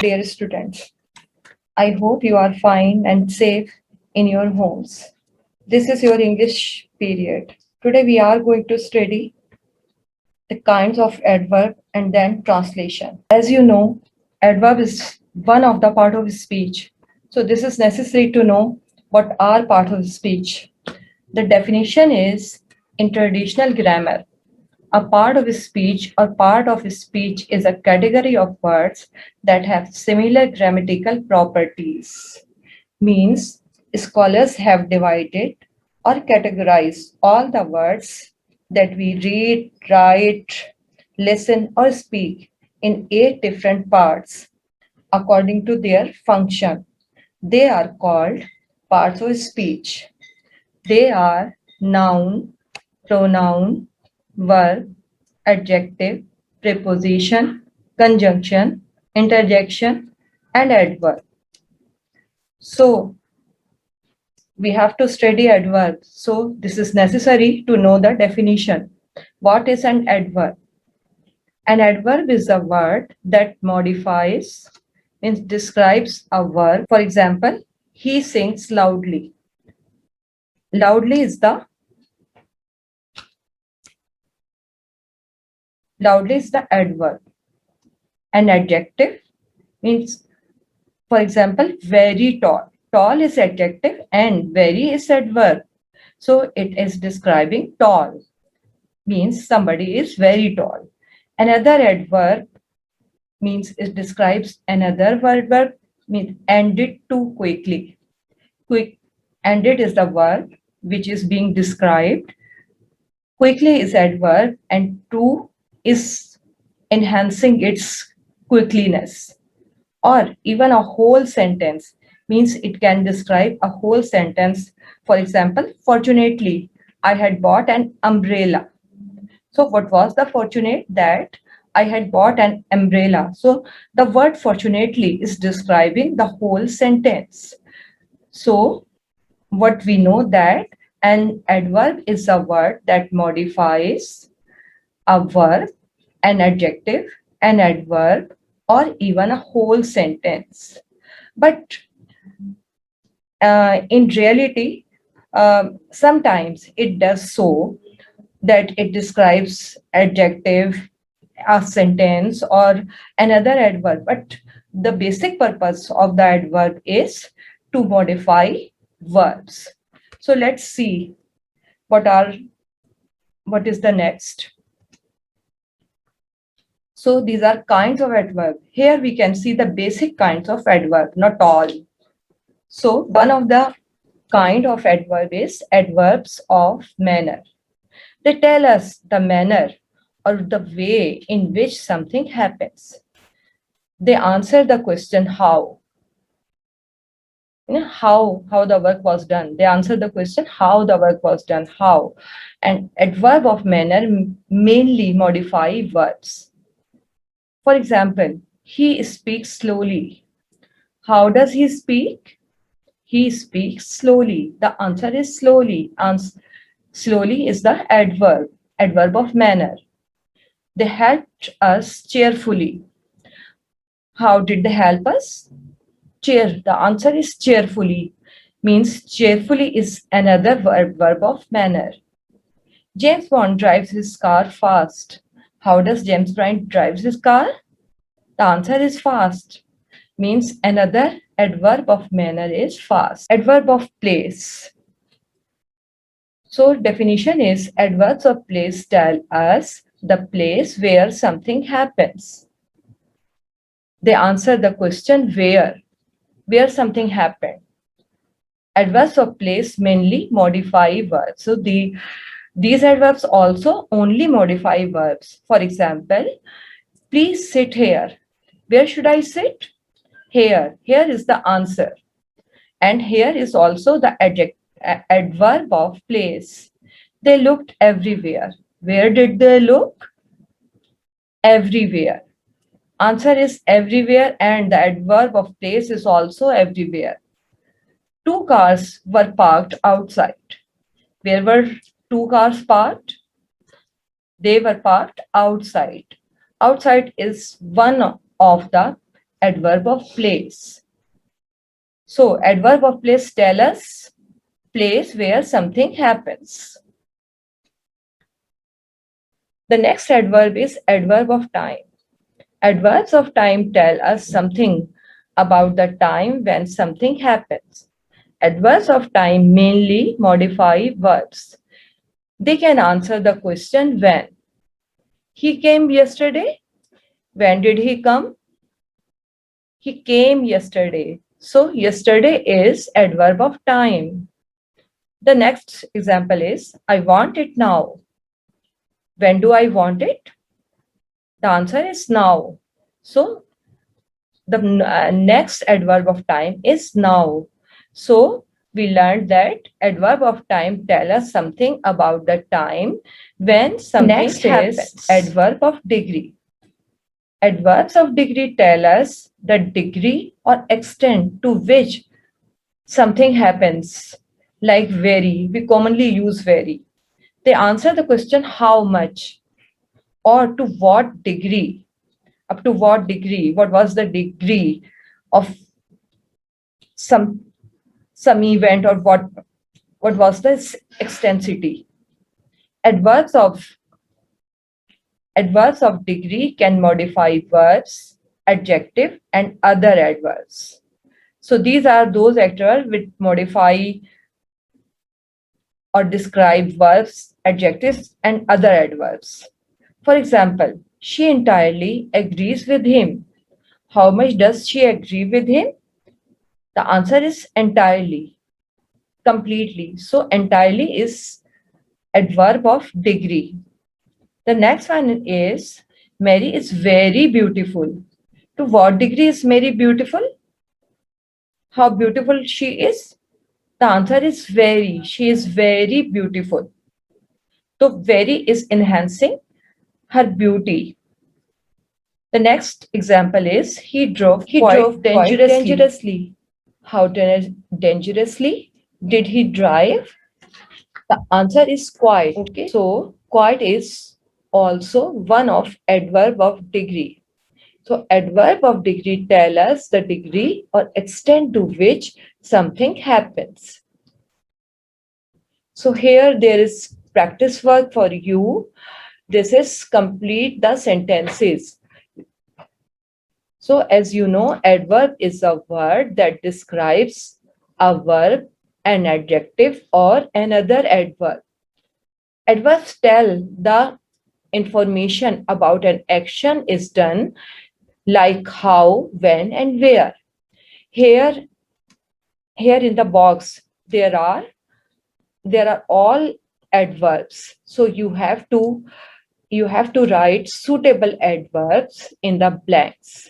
Dear students, I hope you are fine and safe in your homes. This is your English period. Today we are going to study the kinds of adverb and then translation. As you know, adverb is one of the part of speech. So this is necessary to know what are part of speech. The definition is in traditional grammar. A part of speech or part of speech is a category of words that have similar grammatical properties. Means scholars have divided or categorized all the words that we read, write, listen, or speak in 8 different parts according to their function. They are called parts of speech. They are noun, pronoun, verb, adjective, preposition, conjunction, interjection, and adverb. So we have to study adverbs. So this is necessary to know the definition. What is an adverb? An adverb is a word that modifies, means describes a verb. For example, he sings loudly. Loudly is the adverb. An adjective means, for example, very tall. Tall is adjective and very is adverb. So it is describing tall, means somebody is very tall. Another adverb means it describes another verb, means ended too quickly. Quick, ended is the verb which is being described. Quickly is adverb and too is enhancing its quickliness. Or even a whole sentence means it can describe a whole sentence. For example, fortunately, I had bought an umbrella. So what was the fortunate? That I had bought an umbrella. So the word fortunately is describing the whole sentence. So what we know that an adverb is a word that modifies a verb, an adjective, an adverb, or even a whole sentence. But in reality, sometimes it does so that it describes adjective, a sentence, or another adverb. But the basic purpose of the adverb is to modify verbs. So let's see what is the next. So these are kinds of adverb. Here we can see the basic kinds of adverb, not all. So one of the kind of adverb is adverbs of manner. They tell us the manner or the way in which something happens. They answer the question how. How the work was done. They answer the question how the work was done, how. And adverb of manner mainly modify verbs. For example, he speaks slowly. How does he speak? He speaks slowly. The answer is slowly. Slowly is the adverb of manner. They helped us cheerfully. How did they help us? Cheer. The answer is cheerfully. Means cheerfully is another verb of manner. James Bond drives his car fast. How does James Bond drives his car? The answer is fast. Means another adverb of manner is fast. Adverb of place. So definition is adverbs of place tell us the place where something happens. They answer the question where something happened. Adverbs of place mainly modify verbs. So these adverbs also only modify verbs. For example, please sit here. Where should I sit? Here. Here is the answer. And here is also the adverb of place. They looked everywhere. Where did they look? Everywhere. Answer is everywhere and the adverb of place is also everywhere. Two cars were parked outside. Where were two cars parked? They were parked outside. Outside is one of the adverb of place. So adverb of place tell us place where something happens. The next adverb is adverb of time. Adverbs of time tell us something about the time when something happens. Adverbs of time mainly modify verbs. They can answer the question when. He came yesterday. When did he come? He came yesterday. So yesterday is adverb of time. The next example is I want it now. When do I want it? The answer is now. So the next adverb of time is now. So we learned that adverb of time tell us something about the time when something Next happens. is Adverb of degree. Adverbs of degree tell us the degree or extent to which something happens. Like very, we commonly use very. They answer the question how much or to what degree, up to what degree, what was the degree of some event, or what was the extensity. Adverbs of degree can modify verbs, adjective, and other adverbs. So these are those adverbs which modify or describe verbs, adjectives, and other adverbs. For example, she entirely agrees with him. How much does she agree with him? The answer is entirely, completely. So entirely is adverb of degree. The next one is Mary is very beautiful. To what degree is Mary beautiful? How beautiful she is? The answer is very. She is very beautiful. So very is enhancing her beauty. The next example is he drove quite dangerously. How dangerously did he drive? The answer is quite. Okay. So quite is also one of adverb of degree. So adverb of degree tell us the degree or extent to which something happens. So here there is practice work for you. This is complete the sentences. So as you know, adverb is a word that describes a verb, an adjective, or another adverb. Adverbs tell the information about an action is done, like how, when, and where. Here in the box, there are all adverbs. So you have to write suitable adverbs in the blanks.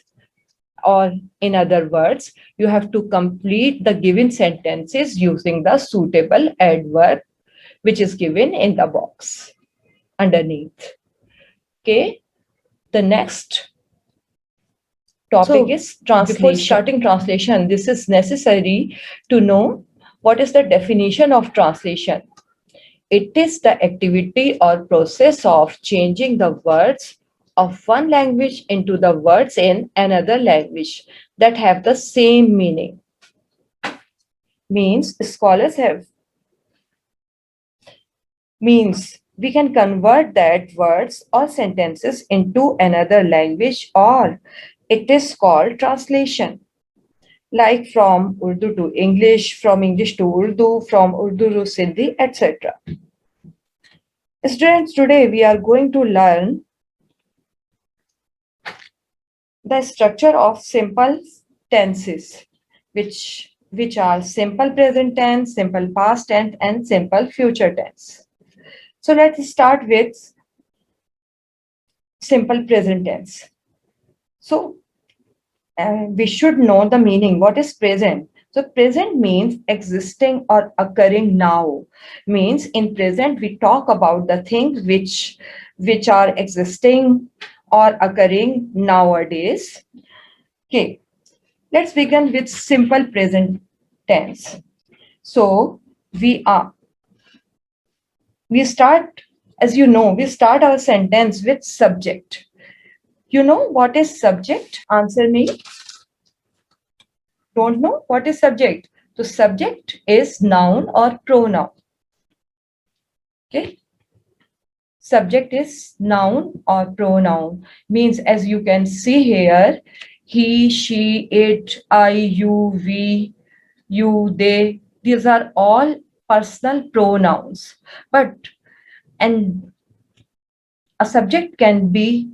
Or in other words, you have to complete the given sentences using the suitable adverb which is given in the box underneath. Okay, the next topic is translation. Before starting translation, this is necessary to know what is the definition of translation. It is the activity or process of changing the words of one language into the words in another language that have the same meaning. Means we can convert that words or sentences into another language, or it is called translation. Like from Urdu to English, from English to Urdu, from Urdu to Sindhi, etc. Students, today we are going to learn the structure of simple tenses, which are simple present tense, simple past tense, and simple future tense. So let's start with simple present tense. So we should know the meaning. What is present? So present means existing or occurring now. Means in present we talk about the things which are existing or occurring nowadays. Okay, let's begin with simple present tense. So we start, as you know, we start our sentence with subject. You know what is subject? Answer me. don't know what is subject? So subject is noun or pronoun. Okay. Subject is noun or pronoun. Means as you can see here, he, she, it, I, you, we, you, they. These are all personal pronouns. But and a subject can be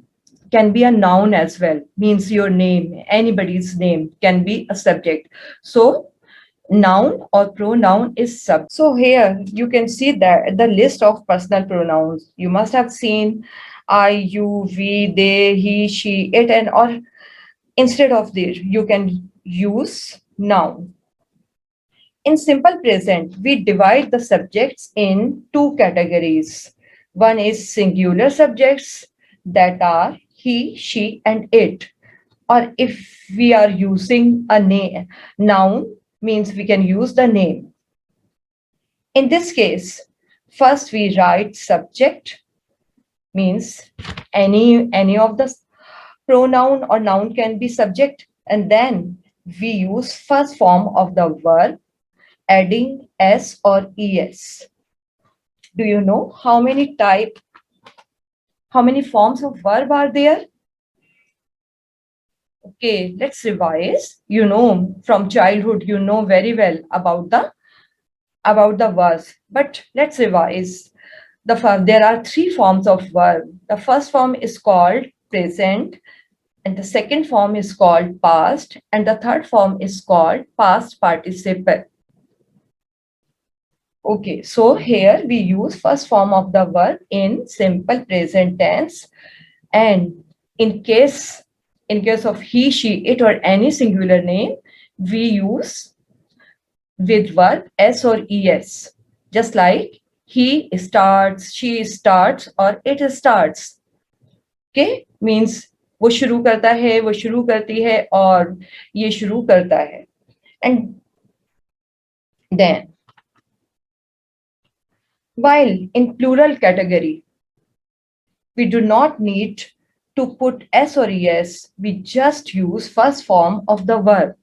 a noun as well. Means your name, anybody's name can be a subject. So noun or pronoun is subject. So here you can see that the list of personal pronouns. You must have seen I, you, we, they, he, she, it, and or instead of this, you can use noun. In simple present, we divide the subjects in two categories. One is singular subjects that are he, she, and it. Or if we are using a name, noun means we can use the name. In this case, first we write subject, means any of the pronoun or noun can be subject, and then we use first form of the verb adding s or es. Do you know how many forms of verb are there? Okay, let's revise. You know, from childhood, you know very well about the verbs, but let's revise. There are three forms of verb. The first form is called present, and the second form is called past, and the third form is called past participle. Okay, so here we use first form of the verb in simple present tense, and in case of he, she, it, or any singular name, we use with verb s or es, just like he starts, she starts, or it starts. Okay, means वो शुरू करता है, वो शुरू करती है, और ये शुरू करता है. And then while in plural category, we do not need to put s or es, we just use first form of the verb.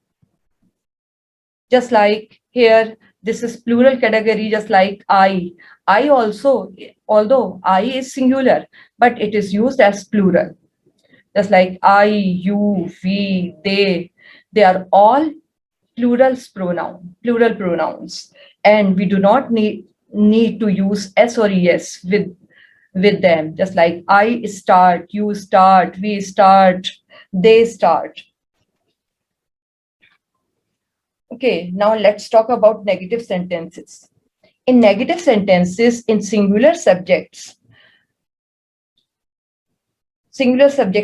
Just like here, this is plural category, just like I. I also, although I is singular, but it is used as plural. Just like I, you, we, they are all plural pronouns, and we do not need to use s or es with them. Just like I start, you start, we start, they start. Okay, now let's talk about negative sentences. In negative sentences, in singular subject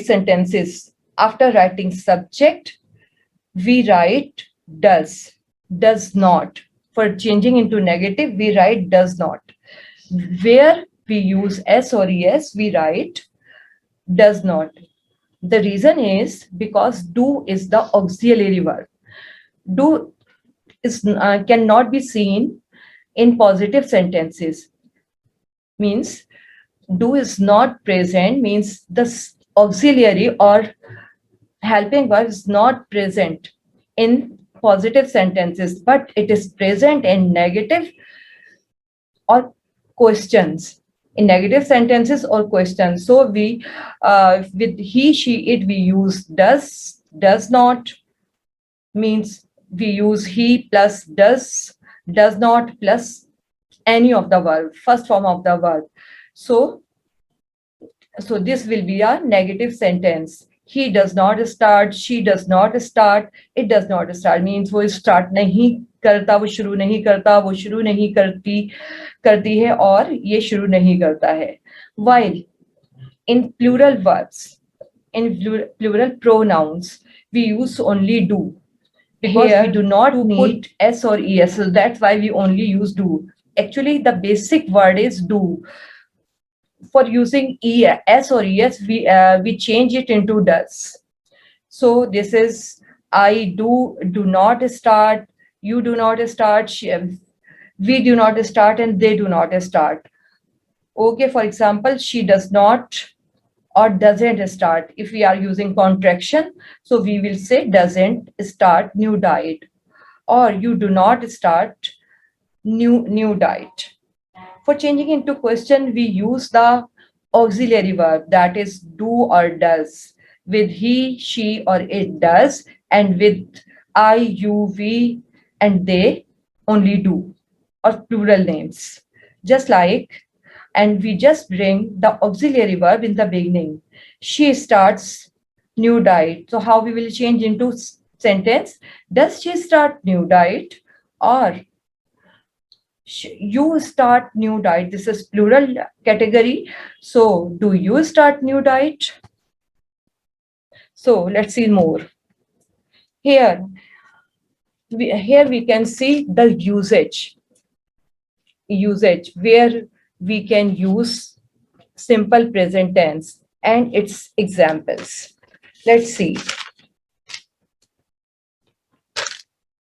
sentences, after writing subject, we write does not. For changing into negative, we write does not. Where we use s or es, we write does not. The reason is because do is the auxiliary verb. Do is cannot be seen in positive sentences. Means do is not present, means the auxiliary or helping verb is not present in positive sentences, but it is present in negative or questions. In negative sentences or questions. So we with he, she, it, we use does not, means we use he plus does not plus any of the verb, first form of the verb. So this will be a negative sentence. He does not start, she does not start, it does not start, means वो start नहीं करता, वो शुरू नहीं करता, वो शुरू नहीं करती है, और ये शुरू नहीं करता है. While in plural verbs, in plural pronouns, we use only do. Because here we do not need s or es, so that's why we only use do. Actually, the basic word is do. For using s or es, we change it into does. So this is I do not start, you do not start, we do not start, and they do not start. Okay, for example, she does not or doesn't start. If we are using contraction, so we will say doesn't start new diet, or you do not start new diet. For changing into question, we use the auxiliary verb, that is do or does. With he, she, or it does, and with I, you, we, and they only do, or plural names. Just like, and we just bring the auxiliary verb in the beginning. She starts new diet. So how we will change into sentence? Does she start new diet? Or you start new diet? This is plural category. So do you start new diet? So let's see more. Here we can see the usage where we can use simple present tense and its examples. Let's see.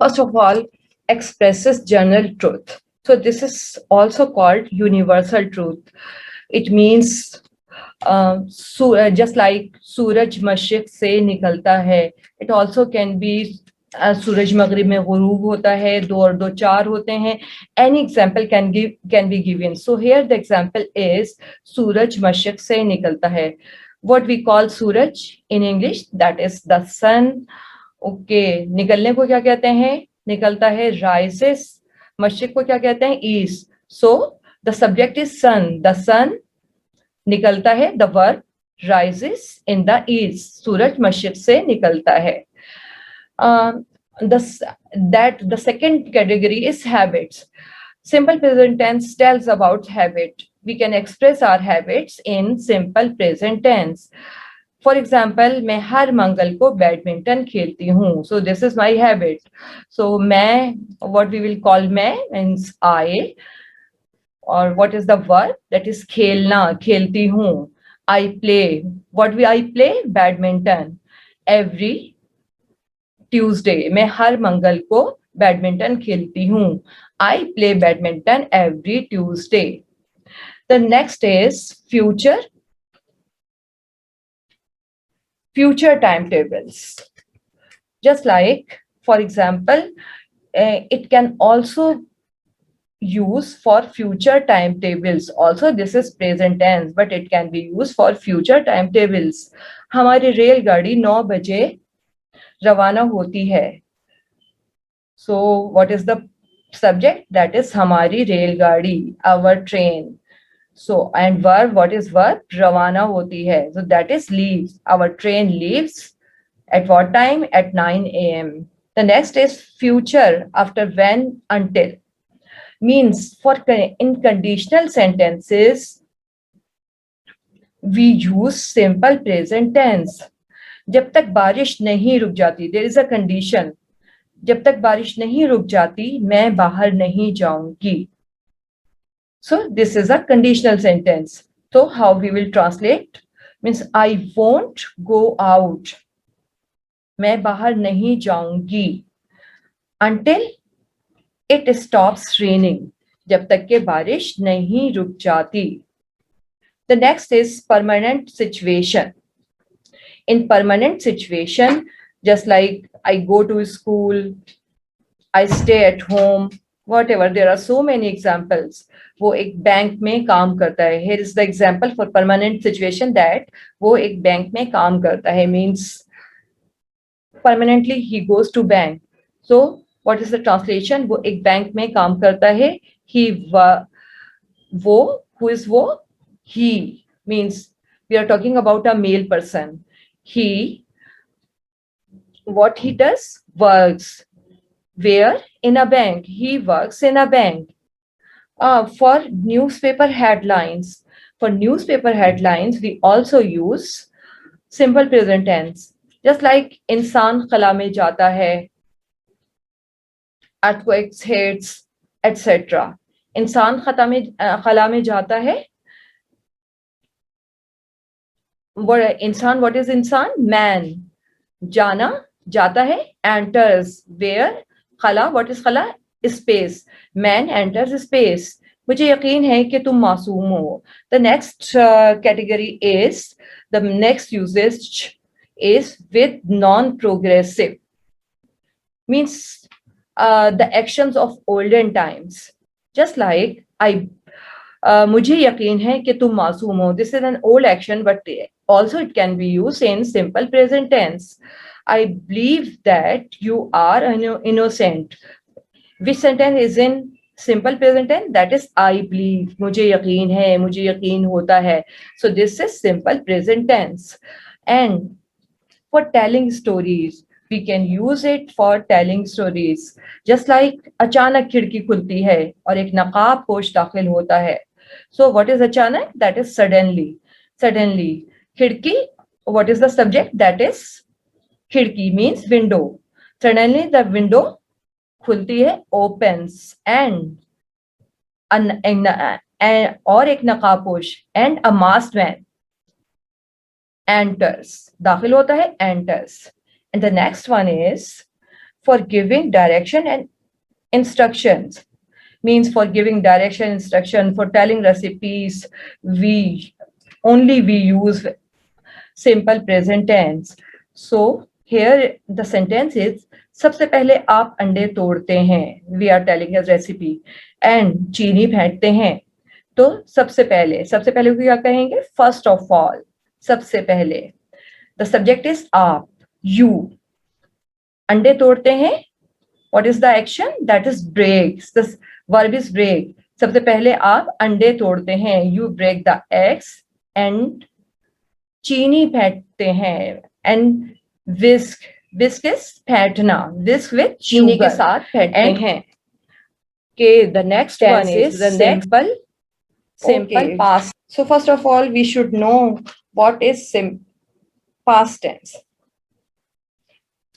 First of all, expresses general truth. So this is also called universal truth. It means just like सूरज मशरिक से निकलता है, it also can be सूरज मगरिब में गुरूब होता है, 2 और 2 4 होते हैं. Any example can be given. So here the example is सूरज मशरिक से निकलता है. What we call Suraj in English, that is the sun. Okay, निकलने को क्या कहते हैं? निकलता है rises. मशरिक को क्या कहते हैं? East. So the subject is sun. The sun निकलता है, the verb rises in the east. सूरज मशरिक से निकलता है. The second category is habits. Simple present tense tells about habit. We can express our habits in simple present tense. For example, मैं हर मंगल को badminton खेलती हूँ. So this is my habit. So मैं, what we will call मैं means I. Or what is the verb? That is खेलना, खेलती हूँ. I play. What will I play? Badminton. Every Tuesday. मैं हर मंगल को बैडमिंटन खेलती हूँ. I play badminton every Tuesday. The next is future timetables. Just like, for example, it can also use for future timetables. Also, this is present tense, but it can be used for future timetables. हमारी रेलगाड़ी 9 बजे रवाना होती है. So, what is the subject? That is हमारी रेलगाड़ी, our train. So, and verb, what is verb? रवाना होती है. So, that is leaves. Our train leaves at what time? At 9 a.m. The next is future, after, when, until. Means for in conditional sentences, we use simple present tense. जब तक बारिश नहीं रुक जाती, there is a condition. जब तक बारिश नहीं रुक जाती, मैं बाहर नहीं जाऊंगी. So this is a conditional sentence. So how we will translate? Means I won't go out. मैं बाहर नहीं जाऊंगी. Until it stops raining. जब तक के बारिश नहीं रुक जाती. The next is permanent situation. In permanent situation, just like I go to school, I stay at home, whatever, there are so many examples. वो एक बैंक में काम करता है. Here is the example for permanent situation, that वो एक bank में काम करता है, means permanently he goes to bank. So what is the translation? वो एक बैंक में काम करता है. वो, who is वो? He, means we are talking about a male person. He, what he does? Works. Where? In a bank. He works in a bank. For newspaper headlines. For newspaper headlines, we also use simple present tense. Just like इंसान खला में जाता है, earthquakes hits, etc. इंसान खला में जाता है. इंसान, what is इंसान? Man. जाना, जाता है. Enters. Where? खला, what is खला? Space. Man enters space. मुझे यकीन है कि तुम मासूम हो. The next category is, the next usage is with non-progressive, means the actions of olden times, just like I मुझे यकीन है कि तुम मासूम हो. This is an old action, but also it can be used in simple present tense. I believe that you are innocent. Which sentence is in simple present tense? That is I believe. मुझे यकीन है, मुझे यकीन होता है. So this is simple present tense. And for telling stories, we can use it for telling stories. Just like अचानक खिड़की खुलती है और एक नकाब पोश दाखिल होता है. So what is अचानक? That is suddenly. Suddenly. खिड़की, what is the subject? That is खिड़की means window. Suddenly the window खुलती है, opens, and और एक नकाबपोश, and a masked man enters. दाखिल होता है, enters. And the next one is for giving direction and instructions. Means for giving direction, instruction, for telling recipes, we use simple present tense. So here the sentence is, सबसे पहले आप अंडे तोड़ते हैं. We are telling a recipe. And चीनी फेंटते हैं. तो सबसे पहले को क्या कहेंगे? First of all. सबसे पहले. The subject is आप, you. अंडे तोड़ते हैं. What is the action? That is breaks. The verb is break. सबसे पहले आप अंडे तोड़ते हैं. You break the eggs. And चीनी फेंटते हैं. And whisk is फेंटना. Whisk with चीनी के साथ फेंटते हैं. Okay, the next one is the simple past. So first of all, we should know what is past tense.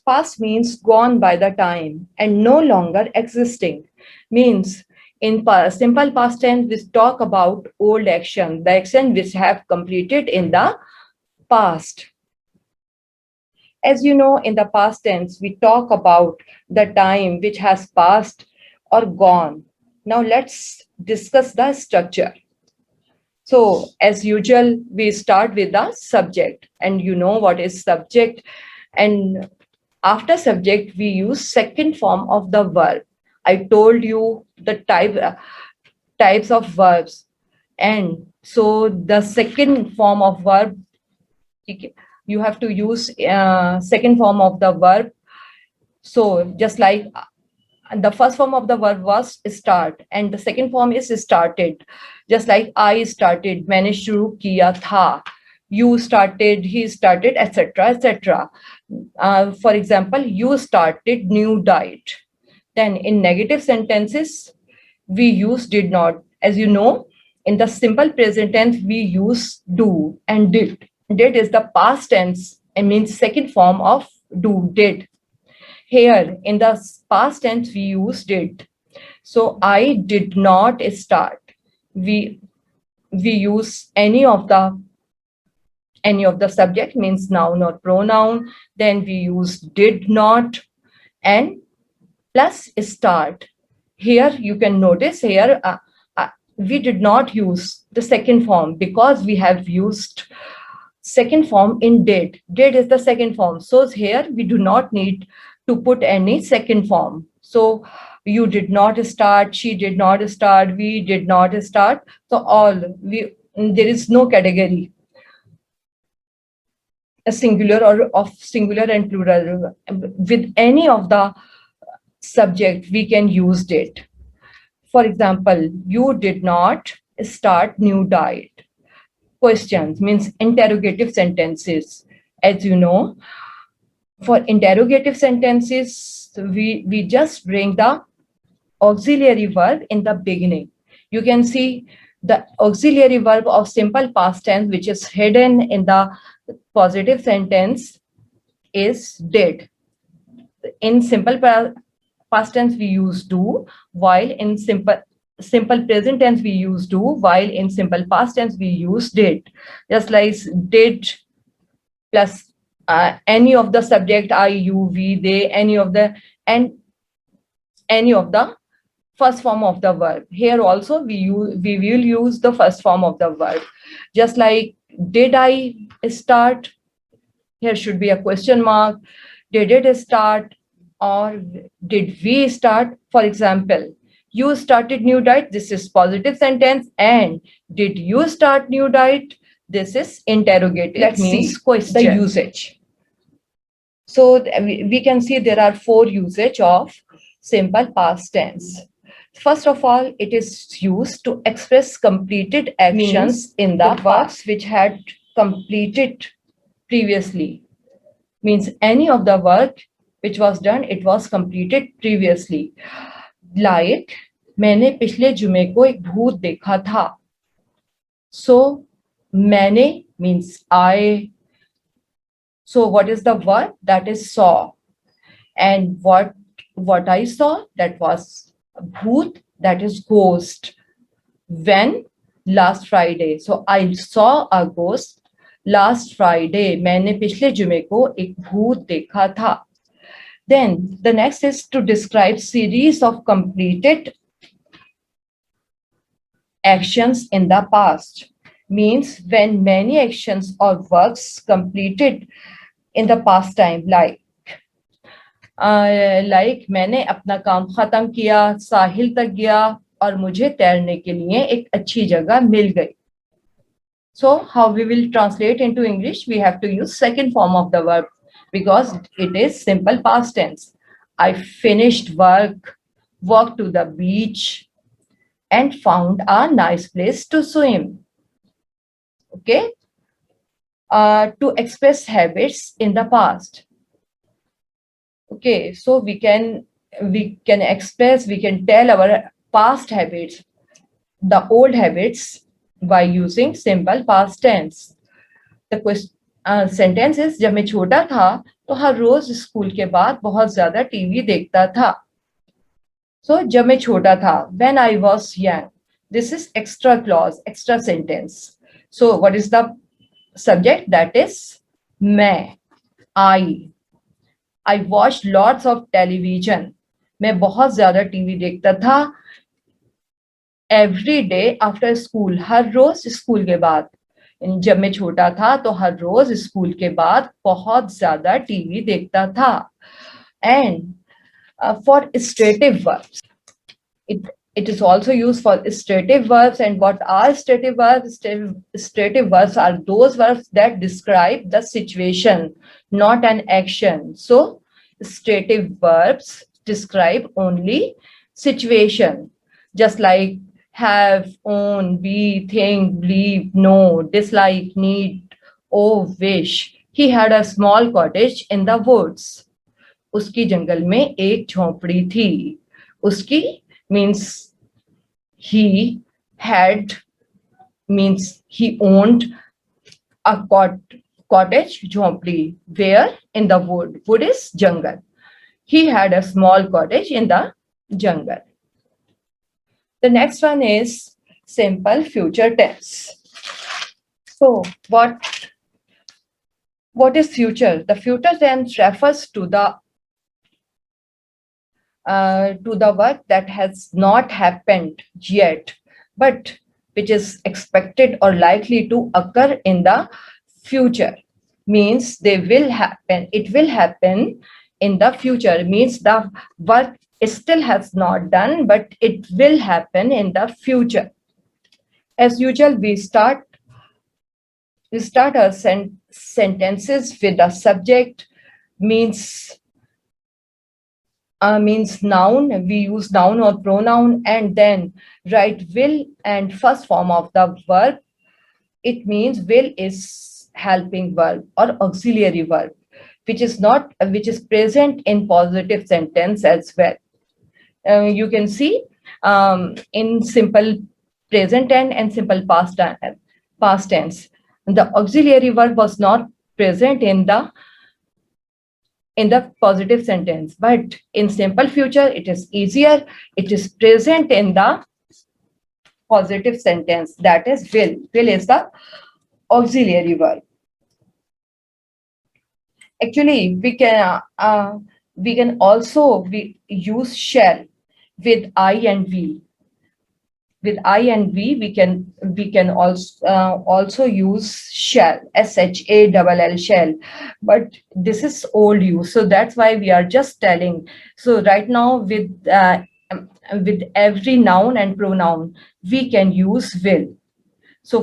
Past means gone by the time and no longer existing. Means in simple past tense, we talk about old action, the action which have completed in the past. As you know, in the past tense, we talk about the time which has passed or gone. Now let's discuss the structure. So as usual, we start with the subject, and you know what is subject. And after subject, we use second form of the verb. I told you the types of verbs. And so the second form of verb, you have to use second form of the verb. So just like the first form of the verb was start, and the second form is started. Just like I started, मैंने शुरू किया था. You started, he started, etc., etc. For example, you started new diet. Then in negative sentences, we use did not. As you know, in the simple present tense, we use do and did. Did is the past tense and means second form of do, did. Here in the past tense, we use did. So I did not start. We use any of the subject, means noun or pronoun. Then we use did not and plus start. Here you can notice here we did not use the second form because we have used second form in did. Did is the second form. So here we do not need to put any second form. So you did not start, she did not start, we did not start. So there is no category, a singular or of singular and plural. With any of the subject, we can use did. For example, you did not start new diet. Questions means interrogative sentences. As you know, for interrogative sentences, we just bring the auxiliary verb in the beginning. You can see the auxiliary verb of simple past tense, which is hidden in the positive sentence, is did. In simple past tense, we use do, while in simple present tense, we use do, while in simple past tense, we use did. Just like did plus any of the subject, I, you, we, they, any of the first form of the verb. Here also we will use the first form of the verb. Just like did I start? Here should be a question mark. Did it start or did we start? For example, you started new diet. This is positive sentence. And did you start new diet? This is interrogative. Let's means see question. the usage. So we can see there are 4 usage of simple past tense. First of all, it is used to express completed actions in the past which had completed previously. Means any of the work which was done, it was completed previously. Like, मैंने पिछले जुमे को एक भूत देखा था. So, मैंने means I. So, what is the verb? That is saw. And what I saw, that was bhoot, that is ghost. When? Last Friday. So I saw a ghost last Friday. मैंने पिछले जुमे को एक भूत देखा था. Then the next is to describe series of completed actions in the past. Means when many actions or works completed in the past time, like मैंने अपना काम खत्म किया, साहिल तक गया और मुझे तैरने के लिए एक अच्छी जगह मिल गई. So how we will translate into English? We have to use second form of the verb because it is simple past tense. I finished work, walked to the beach and found a nice place to swim. Okay. To express habits in the past. Okay, so we can tell our past habits, the old habits, by using simple past tense. The question sentence is, जब मैं छोटा था तो हर रोज school के बाद बहुत ज्यादा TV देखता था. So जब मैं छोटा था, when I was young. This is extra clause, extra sentence. So what is the subject? That is मैं, I watched lots of television. मैं बहुत ज्यादा टीवी देखता था. Every day after school, हर रोज स्कूल के बाद. जब मैं छोटा था तो हर रोज स्कूल के बाद बहुत ज्यादा टीवी देखता था. And for stative verbs, it is also used for stative verbs. And what are stative verbs? Stative verbs are those verbs that describe the situation, not an action. So stative verbs describe only situation, just like have, own, be, think, believe, know, dislike, need, oh, wish. He had a small cottage in the woods. उसकी जंगल में एक झोपड़ी थी. उसकी means he had, means he owned a cottage, झोपड़ी. Where? In the wood. Wood is jungle. He had a small cottage in the jungle. The next one is simple future tense. So what is future? The future tense refers to the work that has not happened yet, but which is expected or likely to occur in the future. Means they will happen. It will happen in the future. Means the work still has not done, but it will happen in the future. As usual, we start our sentences with the subject. Means noun. We use noun or pronoun and then write will and first form of the verb. It means will is helping verb or auxiliary verb, which is present in positive sentence as well. You can see in simple present tense and simple past tense, the auxiliary verb was not present in the positive sentence, but in simple future it is easier. It is present in the positive sentence, that is will. Will is the auxiliary verb. Actually, we can also use shall. with I and V. With I and V, we can also use shall, shall, shall, but this is old use, so that's why we are just telling. So right now, with every noun and pronoun, we can use will. So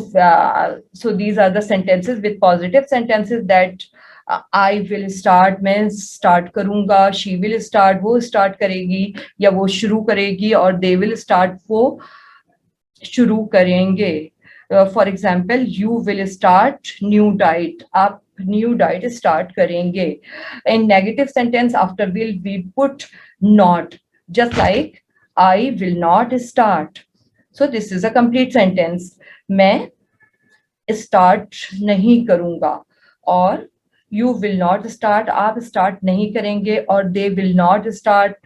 these are the sentences with positive sentences, that I will start, मैं start करूंगा, she will start, वो start करेगी या वो शुरू करेगी, और they will start, वो शुरू करेंगे. For example, you will start new diet, आप न्यू डाइट स्टार्ट करेंगे. In negative sentence after will we put not, just like I will not start. So this is a complete sentence. मैं start नहीं करूंगा, और you will not start, आप start नहीं करेंगे, और दे विल नॉट स्टार्ट,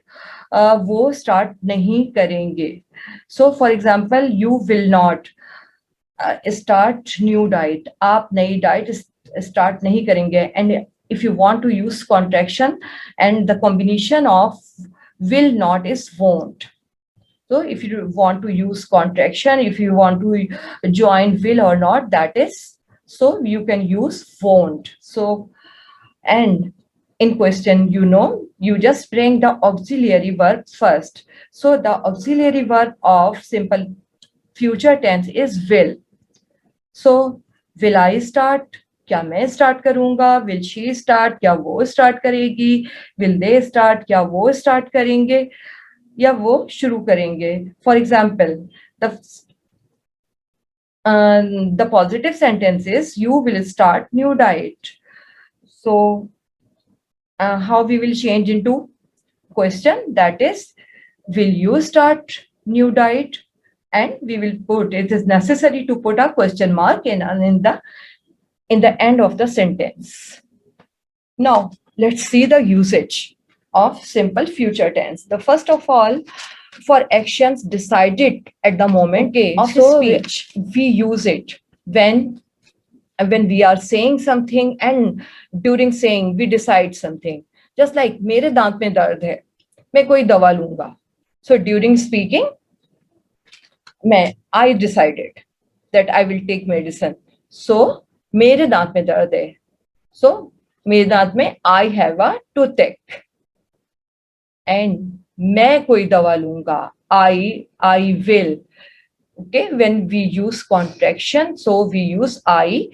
वो स्टार्ट नहीं करेंगे. So for example, you will not start new diet, आप नई डाइट स्टार्ट नहीं करेंगे. And if you want to use contraction, and the combination of will not is won't. So if you want to use contraction, if you want to join will or not, that is, so you can use won't. So, and in question, you just bring the auxiliary verb first. So the auxiliary verb of simple future tense is will. So will I start, क्या मैं start करूंगा, will she start, क्या वो start करेगी, will they start, क्या वो start करेंगे या वो शुरू करेंगे. For example, the positive sentence is you will start new diet. So how we will change into question, that is, will you start new diet, and we will put, it is necessary to put a question mark in the end of the sentence. Now let's see the usage of simple future tense. The first of all, for actions decided at the moment of speech, we use it when we are saying something, and during saying we decide something. Just like मेरे दांत में दर्द है, मैं कोई दवा लूंगा. So during speaking, I decided that I will take medicine. So मेरे दांत में दर्द है. So मेरे दांत में I have a toothache. And मैं कोई दवा लूंगा, I will. Okay, when we use contraction, so we use I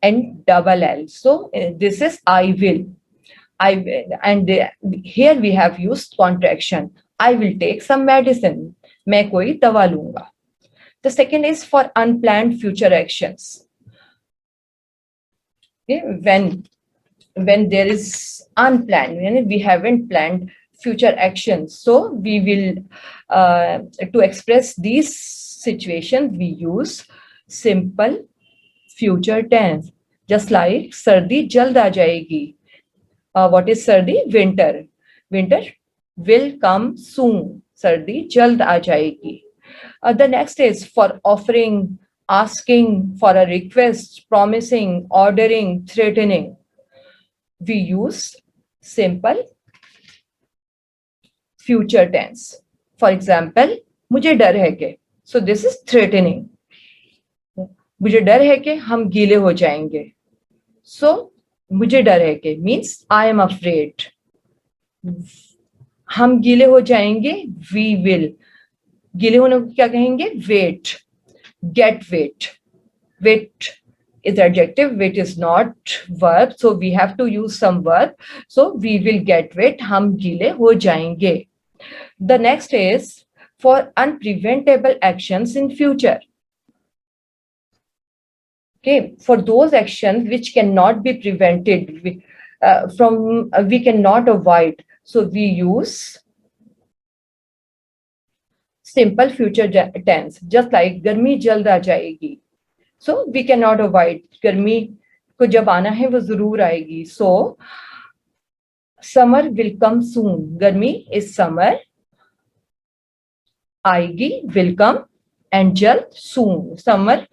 and double L. So this is I will. And here we have used contraction. I will take some medicine. मैं कोई दवा लूंगा. The second is for unplanned future actions. Okay, when there is unplanned, when we haven't planned future actions, so we will to express these situations we use simple future tense. Just like सर्दी जल्द आ जाएगी. What is सर्दी? Winter. Winter will come soon. सर्दी जल्द आ जाएगी. The next is for offering, asking, for a request, promising, ordering, threatening. We use simple future tense. For example, मुझे डर है कि, so this is threatening. मुझे डर है कि हम गीले हो जाएंगे. So मुझे डर है कि means I am afraid. हम गीले हो जाएंगे, we will. गीले होने को क्या कहेंगे? Wet. Get wet. Wet is adjective, wet is not verb, so we have to use some verb. So we will get wet, हम गीले हो जाएंगे. The next is for unpreventable actions in future. Okay, for those actions which cannot be prevented, we cannot avoid, so we use simple future tense. Just like गर्मी जल्द आ जाएगी. So we cannot avoid, गर्मी को जब आना है वो जरूर आएगी. So summer will come soon. गर्मी is summer, आएगी will come, and जल्द soon. Summer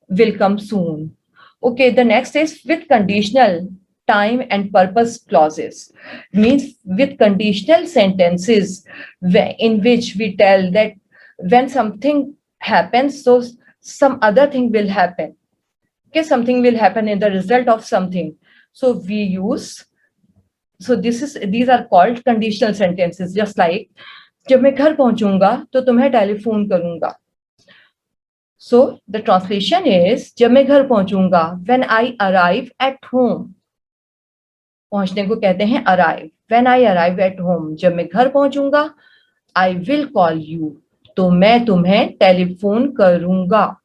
will come soon. Okay, the next is with conditional time and purpose clauses. Means with conditional sentences in which we tell that when something happens, so some other thing will happen. Okay, something will happen in the result of something. So we use, so these are called conditional sentences. Just like जब मैं घर पहुंचूंगा तो तुम्हें telephone करूंगा. So the translation is जब मैं घर पहुंचूंगा, when I arrive at home. पहुंचने को कहते हैं arrive. When I arrive at home, जब मैं घर पहुंचूंगा, I will call you. तो मैं तुम्हें टेलीफोन करूंगा.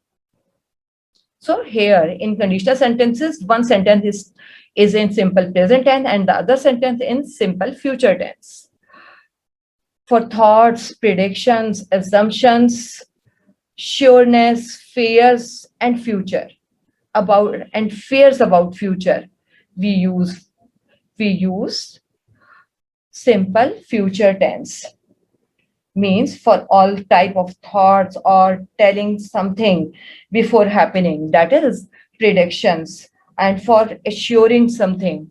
So here in conditional sentences, one sentence is in simple present tense and the other sentence in simple future tense. For thoughts, predictions, assumptions, sureness, fears, and future about and fears about future, we use simple future tense. Means for all type of thoughts or telling something before happening, that is predictions, and for assuring something,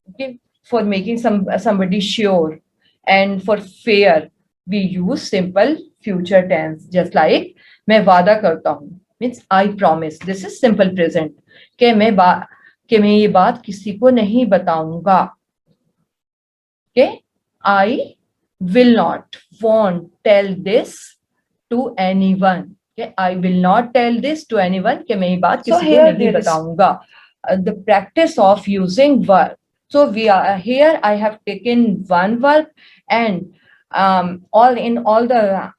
okay, for making somebody sure, and for fear we use simple future tense. Just like मैं वादा करता हूँ, means I promise. This is simple present. कि मैं ये बात किसी को नहीं बताऊंगा. Okay, I will not, won't tell this to anyone. Okay, I will not tell this to anyone कि मैं ये बात किसी को नहीं बताऊंगा. The practice of using verb. So we are here. I have taken one verb and I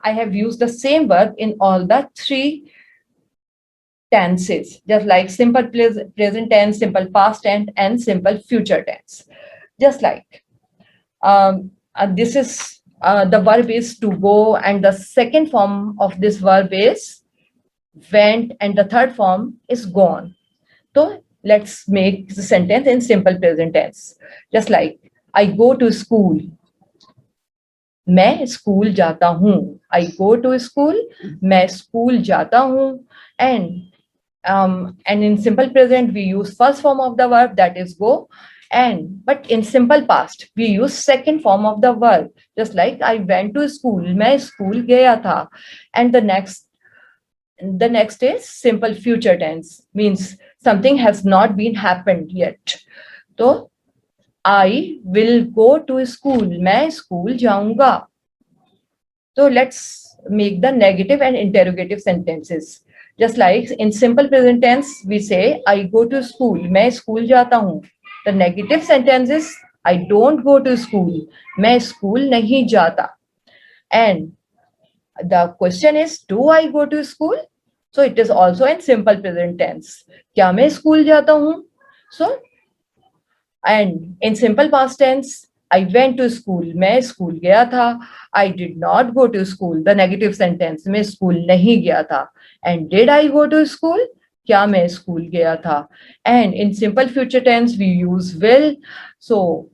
have used the same verb in all the three tenses, just like simple present tense, simple past tense, and simple future tense. Just like this is the verb is to go, and the second form of this verb is went, and the third form is gone. So let's make the sentence in simple present tense. Just like I go to school. मैं school जाता हूँ. I go to school. मैं school जाता हूँ. And in simple present we use first form of the verb, that is go. But in simple past we use second form of the verb. Just like I went to school. मैं school गया था. And the next is simple future tense. Means something has not been happened yet. So I will go to school. मैं school जाऊंगा. So let's make the negative and interrogative sentences. Just like in simple present tense we say I go to school. मैं school जाता हूँ. The negative sentence is I don't go to school. मैं school नहीं जाता. And the question is, do I go to school? So it is also in simple present tense. क्या मैं school जाता हूँ? So, and in simple past tense, I went to school. मैं school गया था. I did not go to school. The negative sentence, मैं school नहीं गया था. And did I go to school? क्या मैं स्कूल गया था? And in simple future tense, we use will. So,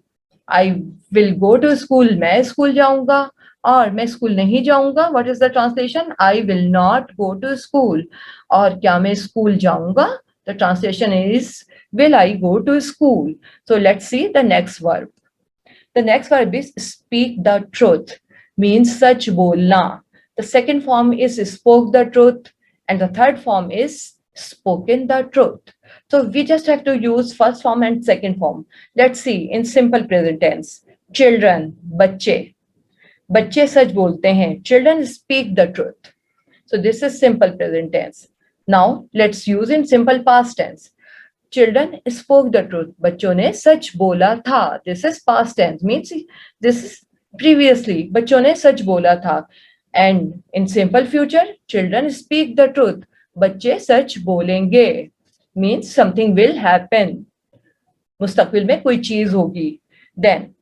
I will go to school. मैं school जाऊंगा. और मैं स्कूल नहीं जाऊंगा. What is the translation? I will not go to school. और क्या मैं स्कूल जाऊंगा? The translation is will I go to school? So let's see the next verb. The next verb is speak the truth. Means सच बोलना. The second form is spoke the truth, and the third form is spoken the truth. So we just have to use first form and second form. Let's see in simple present tense. Children, बच्चे. बच्चे सच बोलते हैं. Children speak the truth. So this is simple present tense. Now let's use in simple past tense. Children spoke the truth. बच्चों ने सच बोला था. This is past tense. Means this is previously. बच्चों ने सच बोला था. And in simple future, children speak the truth. बच्चे सच बोलेंगे. Means something will happen. मुस्तकबिल में कोई चीज होगी. Then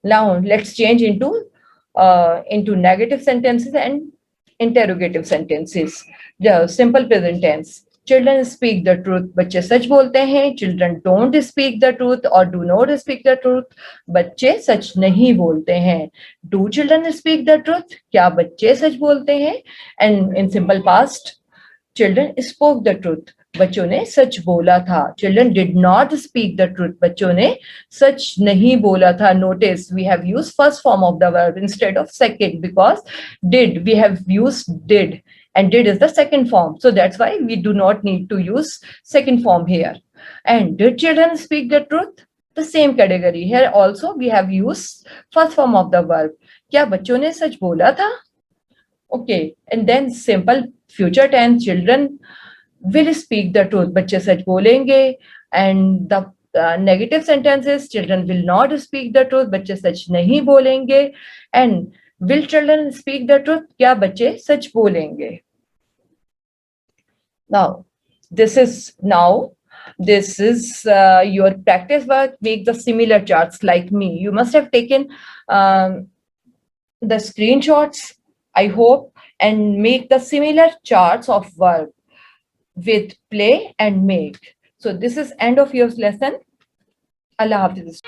now let's change into negative sentences and interrogative sentences. The simple present tense. Children speak the truth. बच्चे सच बोलते हैं. Children don't speak the truth or do not speak the truth. बच्चे सच नहीं बोलते हैं. Do children speak the truth? क्या बच्चे सच बोलते हैं? And in simple past, children spoke the truth. बच्चों ने सच बोला था. Children did not speak the truth. बच्चों ने सच नहीं बोला था. Notice we have used first form of the verb instead of second, because did, we have used did, and did is the second form. So that's why we do not need to use second form here. And did children speak the truth? The same category. Here also we have used first form of the verb. क्या बच्चों ने सच बोला था? Okay, and then simple future tense, children will speak the truth. बच्चे सच बोलेंगे. And the negative sentences, children will not speak the truth. बच्चे सच नहीं बोलेंगे. And will children speak the truth? क्या बच्चे सच बोलेंगे? Now, this is your practice work. Make the similar charts like me. You must have taken the screenshots, I hope, and make the similar charts of verb with play and make. So this is end of your lesson. Allah Hafiz.